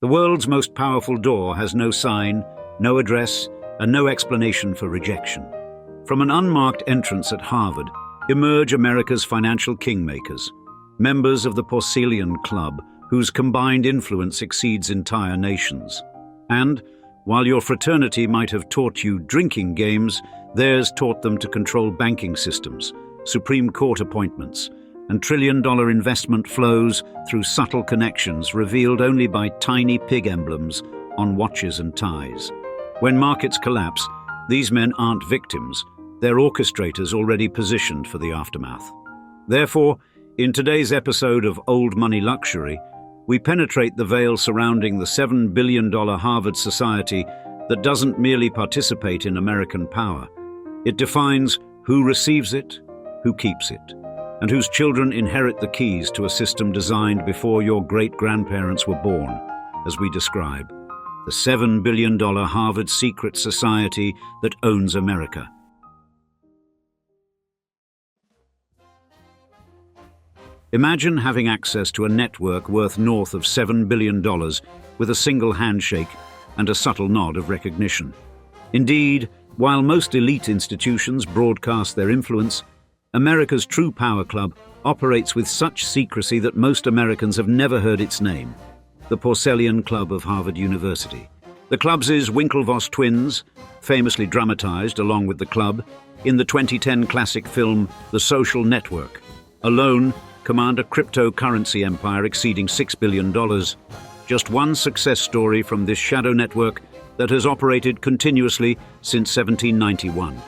The world's most powerful door has no sign, no address, and no explanation for rejection. From an unmarked entrance at Harvard emerge America's financial kingmakers, members of the Porcellian Club, whose combined influence exceeds entire nations. And, while your fraternity might have taught you drinking games, theirs taught them to control banking systems, Supreme Court appointments, and trillion-dollar investment flows through subtle connections revealed only by tiny pig emblems on watches and ties. When markets collapse, these men aren't victims, they're orchestrators already positioned for the aftermath. Therefore, in today's episode of Old Money Luxury, we penetrate the veil surrounding the $7 billion Harvard Society that doesn't merely participate in American power. It defines who receives it, who keeps it, and whose children inherit the keys to a system designed before your great-grandparents were born, as we describe, the $7 billion Harvard secret society that owns America. Imagine having access to a network worth north of $7 billion with a single handshake and a subtle nod of recognition. Indeed, while most elite institutions broadcast their influence, America's true power club operates with such secrecy that most Americans have never heard its name, the Porcellian Club of Harvard University. The club's Winklevoss twins, famously dramatized along with the club in the 2010 classic film The Social Network, alone command a cryptocurrency empire exceeding $6 billion. Just one success story from this shadow network that has operated continuously since 1791.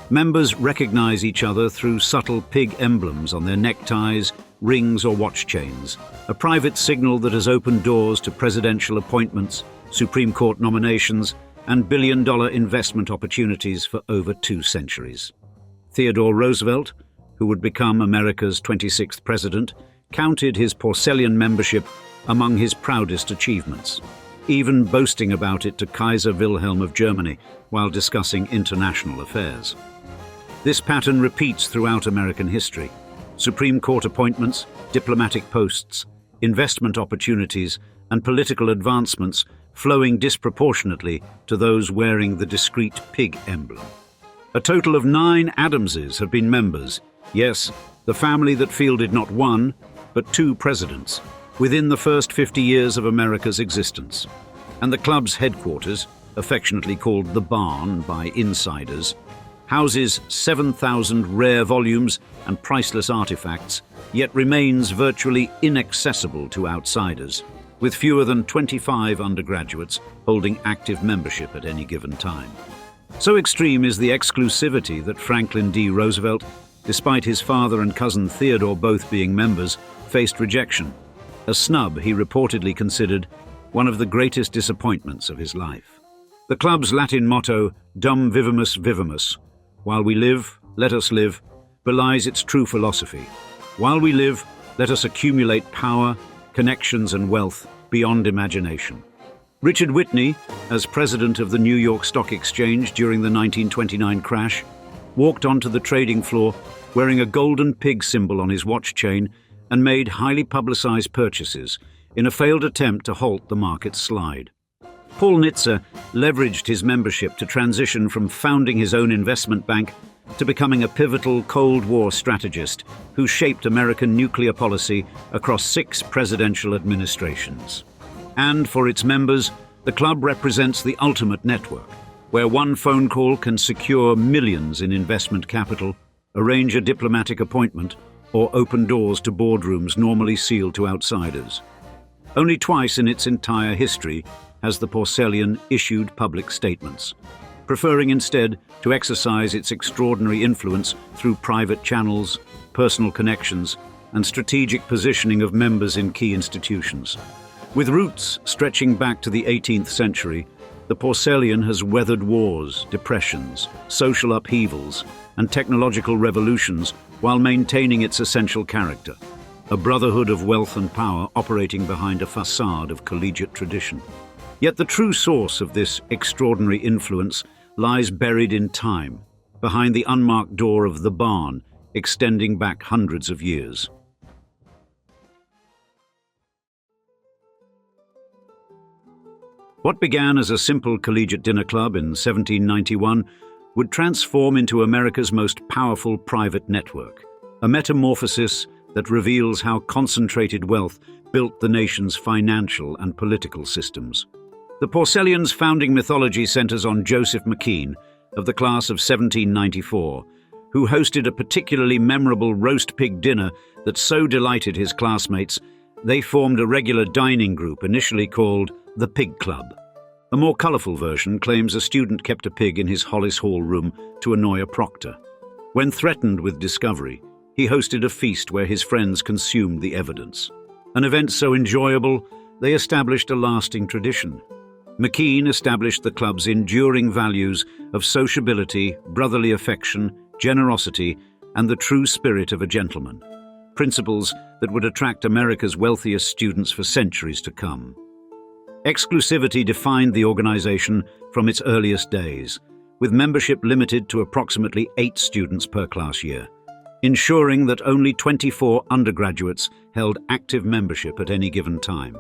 Members recognize each other through subtle pig emblems on their neckties, rings or watch chains, a private signal that has opened doors to presidential appointments, Supreme Court nominations, and billion-dollar investment opportunities for over 2 centuries. Theodore Roosevelt, who would become America's 26th president, counted his Porcellian membership among his proudest achievements, even boasting about it to Kaiser Wilhelm of Germany while discussing international affairs. This pattern repeats throughout American history. Supreme Court appointments, diplomatic posts, investment opportunities, and political advancements flowing disproportionately to those wearing the discreet pig emblem. A total of 9 Adamses have been members, yes, the family that fielded not 1, but 2 presidents, within the first 50 years of America's existence. And the club's headquarters, affectionately called the Barn by insiders, houses 7,000 rare volumes and priceless artifacts, yet remains virtually inaccessible to outsiders, with fewer than 25 undergraduates holding active membership at any given time. So extreme is the exclusivity that Franklin D. Roosevelt, despite his father and cousin Theodore both being members, faced rejection, a snub he reportedly considered one of the greatest disappointments of his life. The club's Latin motto, Dum Vivimus Vivimus, while we live, let us live, belies its true philosophy. While we live, let us accumulate power, connections and wealth beyond imagination. Richard Whitney, as president of the New York Stock Exchange during the 1929 crash, walked onto the trading floor wearing a golden pig symbol on his watch chain and made highly publicized purchases in a failed attempt to halt the market's slide. Paul Nitzer leveraged his membership to transition from founding his own investment bank to becoming a pivotal Cold War strategist who shaped American nuclear policy across 6 presidential administrations. And for its members, the club represents the ultimate network, where one phone call can secure millions in investment capital, arrange a diplomatic appointment, or open doors to boardrooms normally sealed to outsiders. Only twice in its entire history has the Porcellian issued public statements, preferring instead to exercise its extraordinary influence through private channels, personal connections, and strategic positioning of members in key institutions. With roots stretching back to the 18th century, the Porcellian has weathered wars, depressions, social upheavals, and technological revolutions while maintaining its essential character, a brotherhood of wealth and power operating behind a facade of collegiate tradition. Yet the true source of this extraordinary influence lies buried in time, behind the unmarked door of the Barn, extending back hundreds of years. What began as a simple collegiate dinner club in 1791 would transform into America's most powerful private network, a metamorphosis that reveals how concentrated wealth built the nation's financial and political systems. The Porcellian's founding mythology centers on Joseph McKean, of the class of 1794, who hosted a particularly memorable roast pig dinner that so delighted his classmates they formed a regular dining group initially called the Pig Club. A more colourful version claims a student kept a pig in his Hollis Hall room to annoy a proctor. When threatened with discovery, he hosted a feast where his friends consumed the evidence. An event so enjoyable, they established a lasting tradition. McKean established the club's enduring values of sociability, brotherly affection, generosity, and the true spirit of a gentleman, principles that would attract America's wealthiest students for centuries to come. Exclusivity defined the organization from its earliest days, with membership limited to approximately 8 students per class year, ensuring that only 24 undergraduates held active membership at any given time.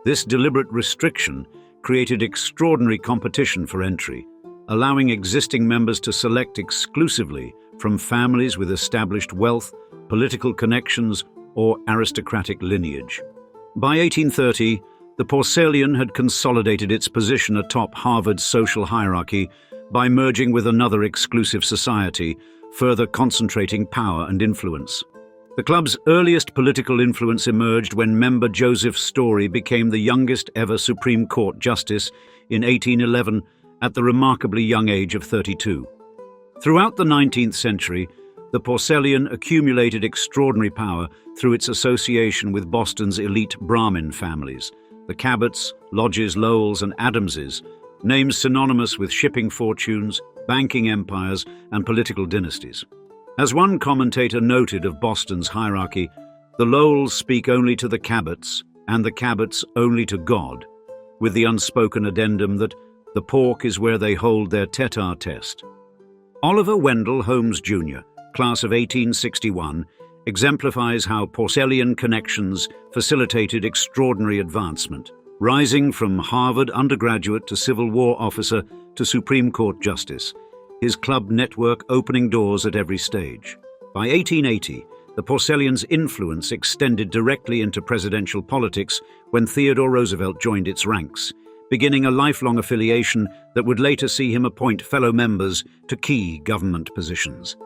This deliberate restriction created extraordinary competition for entry, allowing existing members to select exclusively from families with established wealth, political connections, or aristocratic lineage. By 1830, the Porcellian had consolidated its position atop Harvard's social hierarchy by merging with another exclusive society, further concentrating power and influence. The club's earliest political influence emerged when member Joseph Story became the youngest ever Supreme Court justice in 1811 at the remarkably young age of 32. Throughout the 19th century, the Porcellian accumulated extraordinary power through its association with Boston's elite Brahmin families, the Cabots, Lodges, Lowells, and Adamses, names synonymous with shipping fortunes, banking empires, and political dynasties. As one commentator noted of Boston's hierarchy, the Lowells speak only to the Cabots, and the Cabots only to God, with the unspoken addendum that the pork is where they hold their tete-a-tete. Oliver Wendell Holmes Jr., class of 1861, exemplifies how Porcellian connections facilitated extraordinary advancement, rising from Harvard undergraduate to Civil War officer to Supreme Court justice, his club network opening doors at every stage. By 1880, the Porcellian's influence extended directly into presidential politics when Theodore Roosevelt joined its ranks, beginning a lifelong affiliation that would later see him appoint fellow members to key government positions.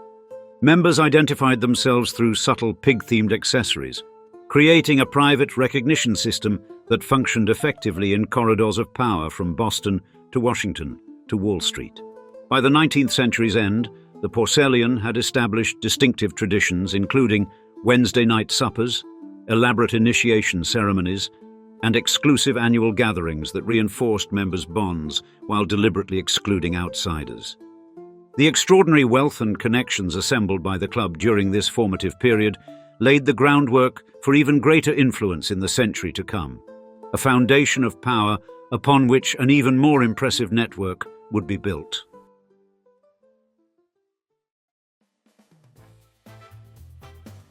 Members identified themselves through subtle pig-themed accessories, creating a private recognition system that functioned effectively in corridors of power from Boston to Washington to Wall Street. By the 19th century's end, the Porcellian had established distinctive traditions including Wednesday night suppers, elaborate initiation ceremonies, and exclusive annual gatherings that reinforced members' bonds while deliberately excluding outsiders. The extraordinary wealth and connections assembled by the club during this formative period laid the groundwork for even greater influence in the century to come, a foundation of power upon which an even more impressive network would be built.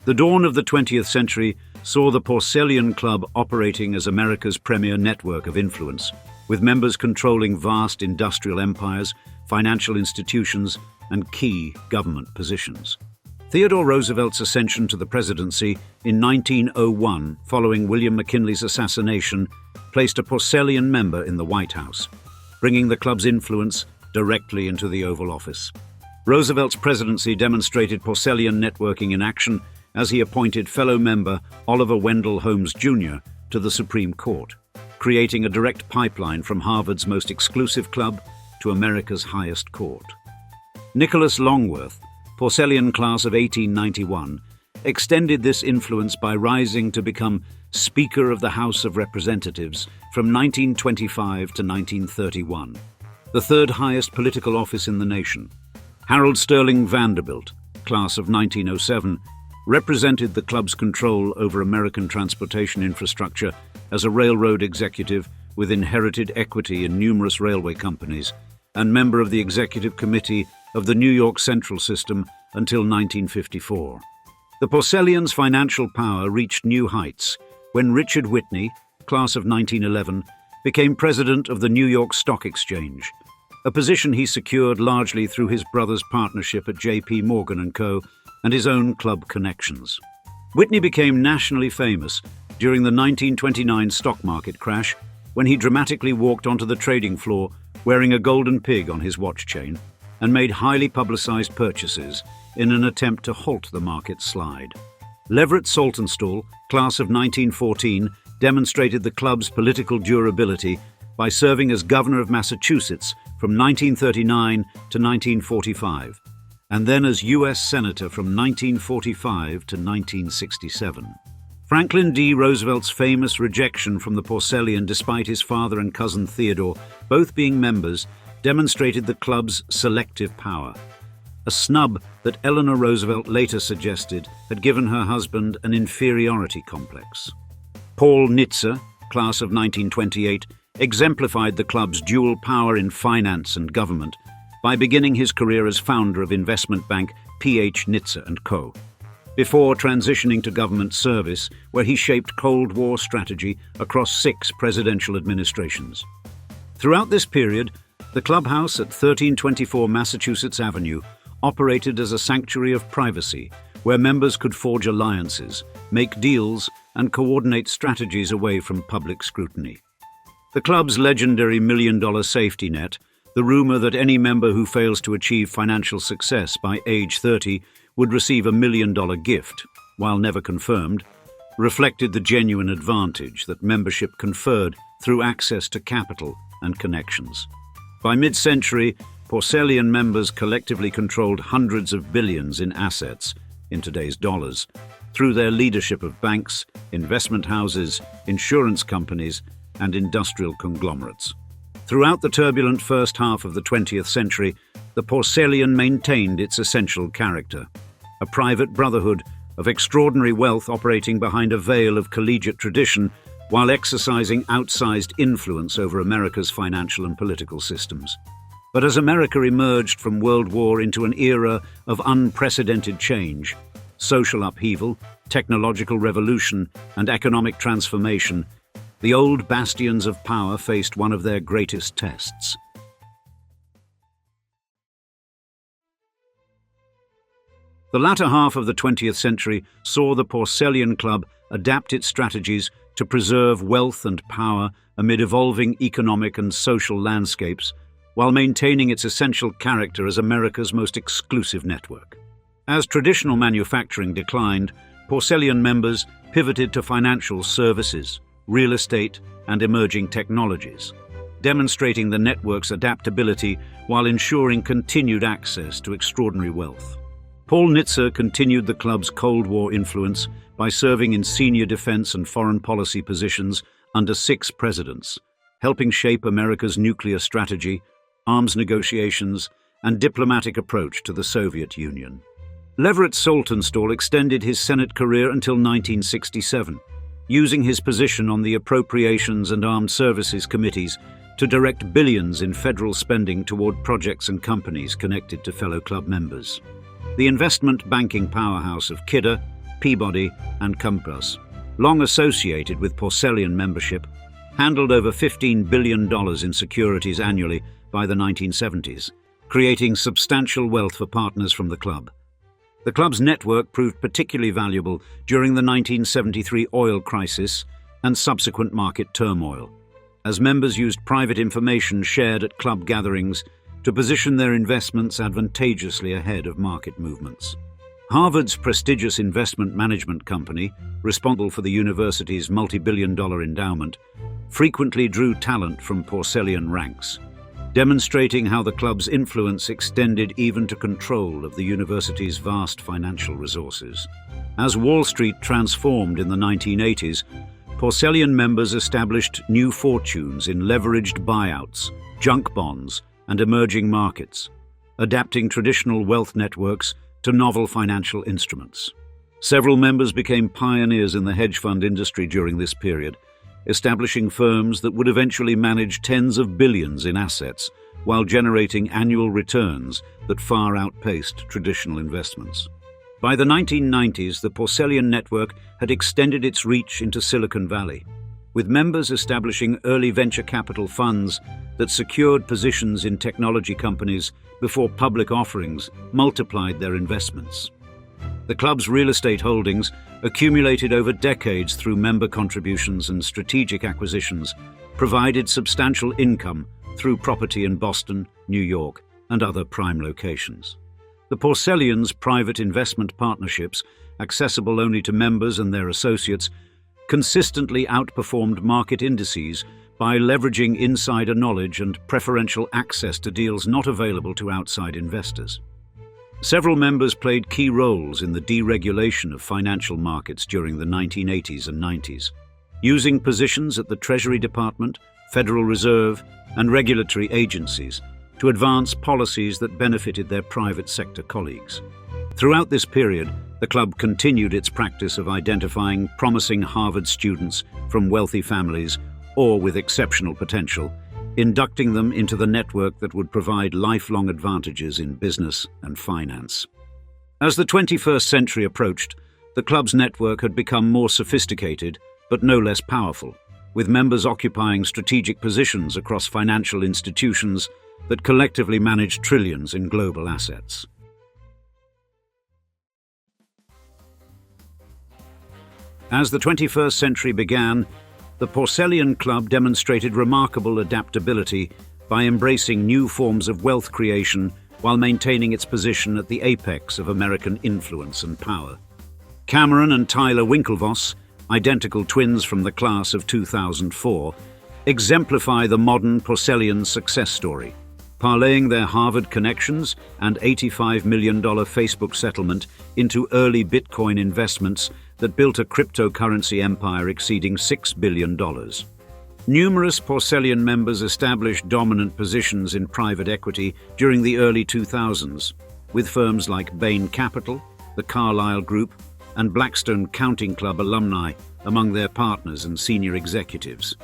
The dawn of the 20th century saw the Porcellian Club operating as America's premier network of influence, with members controlling vast industrial empires, financial institutions, and key government positions. Theodore Roosevelt's ascension to the presidency in 1901, following William McKinley's assassination, placed a Porcellian member in the White House, bringing the club's influence directly into the Oval Office. Roosevelt's presidency demonstrated Porcellian networking in action as he appointed fellow member Oliver Wendell Holmes Jr. to the Supreme Court, creating a direct pipeline from Harvard's most exclusive club to America's highest court. Nicholas Longworth, Porcellian class of 1891, extended this influence by rising to become Speaker of the House of Representatives from 1925 to 1931, the third highest political office in the nation. Harold Sterling Vanderbilt, class of 1907, represented the club's control over American transportation infrastructure as a railroad executive with inherited equity in numerous railway companies and member of the executive committee of the New York Central System until 1954. The Porcellians' financial power reached new heights when Richard Whitney, class of 1911, became president of the New York Stock Exchange, a position he secured largely through his brother's partnership at J.P. Morgan & Co. and his own club connections. Whitney became nationally famous during the 1929 stock market crash when he dramatically walked onto the trading floor wearing a golden pig on his watch chain and made highly publicized purchases in an attempt to halt the market slide. Leverett Saltonstall, class of 1914, demonstrated the club's political durability by serving as governor of Massachusetts from 1939 to 1945, and then as U.S. Senator from 1945 to 1967. Franklin D. Roosevelt's famous rejection from the Porcellian despite his father and cousin Theodore both being members demonstrated the club's selective power, a snub that Eleanor Roosevelt later suggested had given her husband an inferiority complex. Paul Nitze, class of 1928, exemplified the club's dual power in finance and government by beginning his career as founder of investment bank P.H. Nitze & Co., before transitioning to government service, where he shaped Cold War strategy across 6 presidential administrations. Throughout this period, the clubhouse at 1324 Massachusetts Avenue operated as a sanctuary of privacy, where members could forge alliances, make deals, and coordinate strategies away from public scrutiny. The club's legendary $1 million safety net, the rumor that any member who fails to achieve financial success by age 30 would receive $1 million gift, while never confirmed, reflected the genuine advantage that membership conferred through access to capital and connections. By mid-century, Porcellian members collectively controlled hundreds of billions in assets, in today's dollars, through their leadership of banks, investment houses, insurance companies, and industrial conglomerates. Throughout the turbulent first half of the 20th century, the Porcellian maintained its essential character, a private brotherhood of extraordinary wealth operating behind a veil of collegiate tradition while exercising outsized influence over America's financial and political systems. But as America emerged from World War into an era of unprecedented change, social upheaval, technological revolution, and economic transformation, the old bastions of power faced one of their greatest tests. The latter half of the 20th century saw the Porcellian Club adapt its strategies to preserve wealth and power amid evolving economic and social landscapes, while maintaining its essential character as America's most exclusive network. As traditional manufacturing declined, Porcellian members pivoted to financial services, real estate, and emerging technologies, demonstrating the network's adaptability while ensuring continued access to extraordinary wealth. Paul Nitze continued the club's Cold War influence by serving in senior defense and foreign policy positions under 6 presidents, helping shape America's nuclear strategy, arms negotiations, and diplomatic approach to the Soviet Union. Leverett Saltonstall extended his Senate career until 1967, using his position on the Appropriations and Armed Services Committees to direct billions in federal spending toward projects and companies connected to fellow club members. The investment banking powerhouse of Kidder, Peabody, and Compass, long associated with Porcellian membership, handled over $15 billion in securities annually by the 1970s, creating substantial wealth for partners from the club. The club's network proved particularly valuable during the 1973 oil crisis and subsequent market turmoil, as members used private information shared at club gatherings to position their investments advantageously ahead of market movements. Harvard's prestigious investment management company, responsible for the university's multi-billion-dollar endowment, frequently drew talent from Porcellian ranks, demonstrating how the club's influence extended even to control of the university's vast financial resources. As Wall Street transformed in the 1980s, Porcellian members established new fortunes in leveraged buyouts, junk bonds, and emerging markets, adapting traditional wealth networks to novel financial instruments. Several members became pioneers in the hedge fund industry during this period, establishing firms that would eventually manage tens of billions in assets while generating annual returns that far outpaced traditional investments. By the 1990s, the Porcellian network had extended its reach into Silicon Valley, with members establishing early venture capital funds that secured positions in technology companies before public offerings multiplied their investments. The club's real estate holdings, accumulated over decades through member contributions and strategic acquisitions, provided substantial income through property in Boston, New York, and other prime locations. The Porcellian's private investment partnerships, accessible only to members and their associates, consistently outperformed market indices by leveraging insider knowledge and preferential access to deals not available to outside investors. Several members played key roles in the deregulation of financial markets during the 1980s and 90s, using positions at the Treasury Department, Federal Reserve, and regulatory agencies to advance policies that benefited their private sector colleagues. Throughout this period, the club continued its practice of identifying promising Harvard students from wealthy families or with exceptional potential, inducting them into the network that would provide lifelong advantages in business and finance. As the 21st century approached, the club's network had become more sophisticated but no less powerful, with members occupying strategic positions across financial institutions that collectively managed trillions in global assets. As the 21st century began, the Porcellian Club demonstrated remarkable adaptability by embracing new forms of wealth creation while maintaining its position at the apex of American influence and power. Cameron and Tyler Winklevoss, identical twins from the class of 2004, exemplify the modern Porcellian success story, parlaying their Harvard connections and $85 million Facebook settlement into early Bitcoin investments that built a cryptocurrency empire exceeding $6 billion. Numerous Porcellian members established dominant positions in private equity during the early 2000s, with firms like Bain Capital, the Carlyle Group, and Blackstone Counting Club alumni among their partners and senior executives.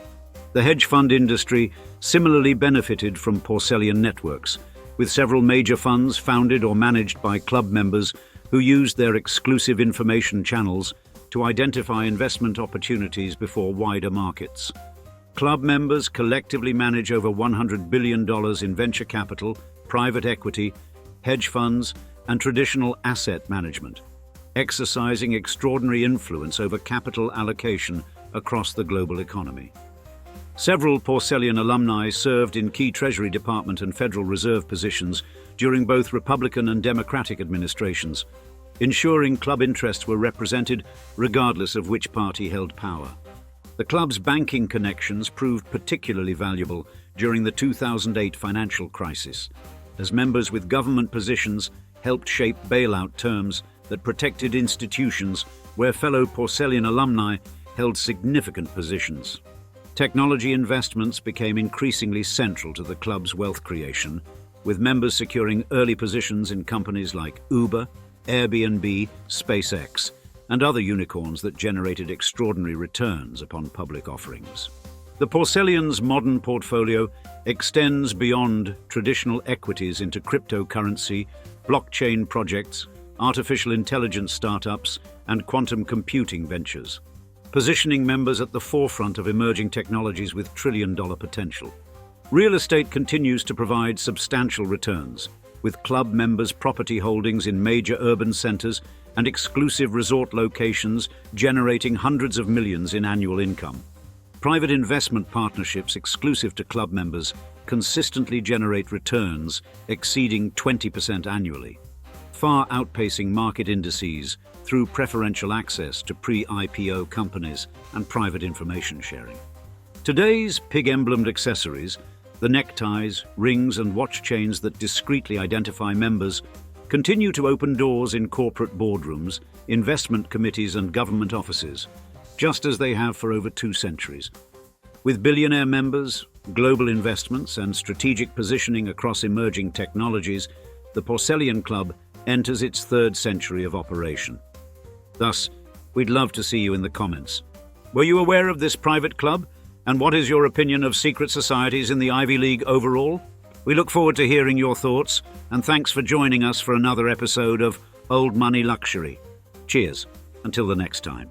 The hedge fund industry similarly benefited from Porcellian networks, with several major funds founded or managed by club members who used their exclusive information channels to identify investment opportunities before wider markets. Club members collectively manage over $100 billion in venture capital, private equity, hedge funds, and traditional asset management, exercising extraordinary influence over capital allocation across the global economy. Several Porcellian alumni served in key Treasury Department and Federal Reserve positions during both Republican and Democratic administrations, ensuring club interests were represented regardless of which party held power. The club's banking connections proved particularly valuable during the 2008 financial crisis, as members with government positions helped shape bailout terms that protected institutions where fellow Porcellian alumni held significant positions. Technology investments became increasingly central to the club's wealth creation, with members securing early positions in companies like Uber, Airbnb, SpaceX, and other unicorns that generated extraordinary returns upon public offerings. The Porcellian's modern portfolio extends beyond traditional equities into cryptocurrency, blockchain projects, artificial intelligence startups, and quantum computing ventures, positioning members at the forefront of emerging technologies with trillion-dollar potential. Real estate continues to provide substantial returns, with club members' property holdings in major urban centers and exclusive resort locations generating hundreds of millions in annual income. Private investment partnerships exclusive to club members consistently generate returns exceeding 20% annually, far outpacing market indices through preferential access to pre-IPO companies and private information sharing. Today's pig-emblemed accessories, the neckties, rings, and watch chains that discreetly identify members, continue to open doors in corporate boardrooms, investment committees, and government offices, just as they have for over 2 centuries. With billionaire members, global investments, and strategic positioning across emerging technologies, the Porcellian Club enters its 3rd century of operation. Thus, we'd love to see you in the comments. Were you aware of this private club? And what is your opinion of secret societies in the Ivy League overall? We look forward to hearing your thoughts, and thanks for joining us for another episode of Old Money Luxury. Cheers, until the next time.